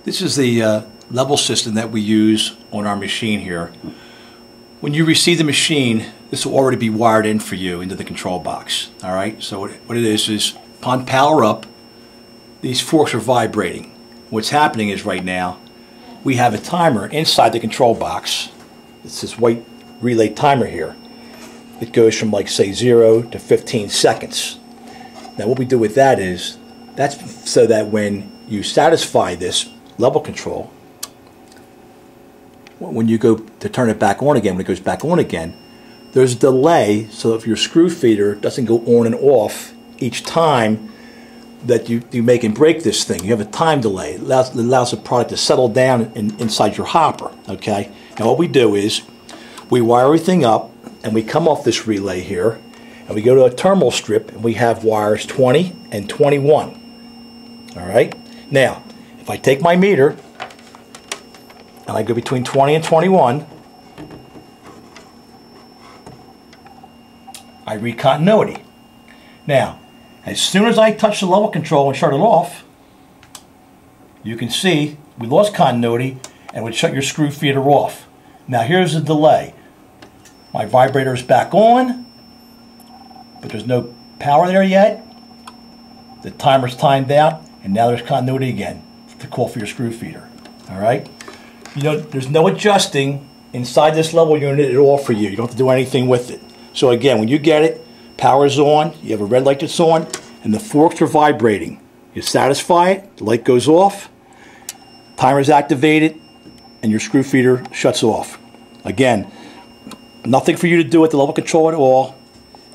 This is the level system that we use on our machine here. When you receive the machine, this will already be wired in for you into the control box. Alright, so what it is upon power up, these forks are vibrating. What's happening is right now, we have a timer inside the control box. It's this white relay timer here. It goes from like say 0 to 15 seconds. Now what we do with that is, that's so that when you satisfy this level control, when you go to turn it back on again, when it goes back on again, there's a delay, so if your screw feeder doesn't go on and off each time that you make and break this thing. You have a time delay. It allows the product to settle down inside your hopper. Okay. Now what we do is we wire everything up and we come off this relay here and we go to a terminal strip and we have wires 20 and 21. Alright. Now if I take my meter and I go between 20 and 21, I read continuity. Now as soon as I touch the level control and shut it off, you can see we lost continuity and would shut your screw feeder off. Now here's the delay. My vibrator is back on, but there's no power there yet. The timer's timed out, and now there's continuity again to call for your screw feeder. Alright? You know, there's no adjusting inside this level unit at all for you. You don't have to do anything with it. So again, when you get it, power's on, you have a red light that's on, and the forks are vibrating. You satisfy it, the light goes off, timer's activated, and your screw feeder shuts off. Again, nothing for you to do with the level control at all,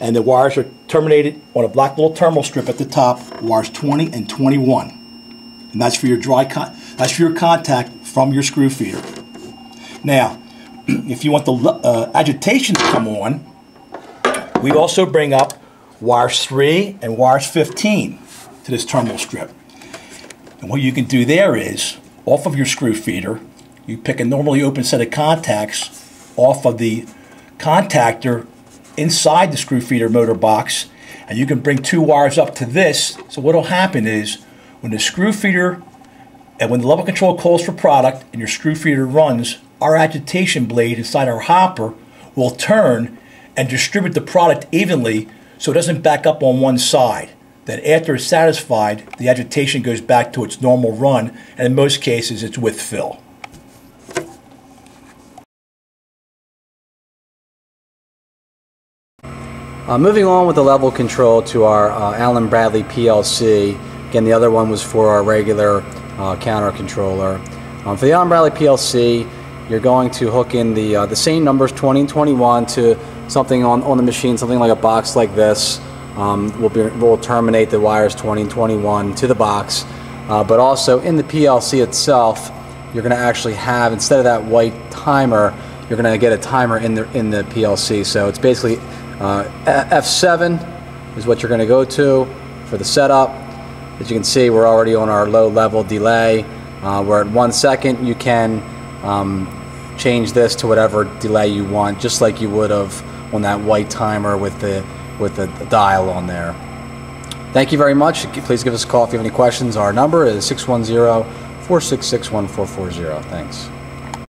and the wires are terminated on a black little terminal strip at the top, wires 20 and 21. And that's for your that's for your contact from your screw feeder. Now, if you want the agitation to come on, we also bring up wires 3 and wires 15 to this terminal strip. And what you can do there is, off of your screw feeder, you pick a normally open set of contacts off of the contactor inside the screw feeder motor box, and you can bring 2 wires up to this. So what will happen is, when the screw feeder and when the level control calls for product and your screw feeder runs, our agitation blade inside our hopper will turn and distribute the product evenly so it doesn't back up on one side. Then after it's satisfied, the agitation goes back to its normal run, and in most cases it's with fill. Moving on with the level control to our Allen Bradley PLC. Again, the other one was for our regular counter controller. For the Allen Bradley PLC, you're going to hook in the same numbers, 20 and 21, to something on the machine, something like a box like this. We'll terminate the wires 20 and 21 to the box, but also in the PLC itself, you're going to actually have, instead of that white timer, you're going to get a timer in the PLC. So it's basically F7 is what you're going to go to for the setup. As you can see, we're already on our low level delay. We're at 1 second. You can change this to whatever delay you want, just like you would have on that white timer with the dial on there. Thank you very much. Please give us a call if you have any questions. Our number is 610-466-1440. Thanks.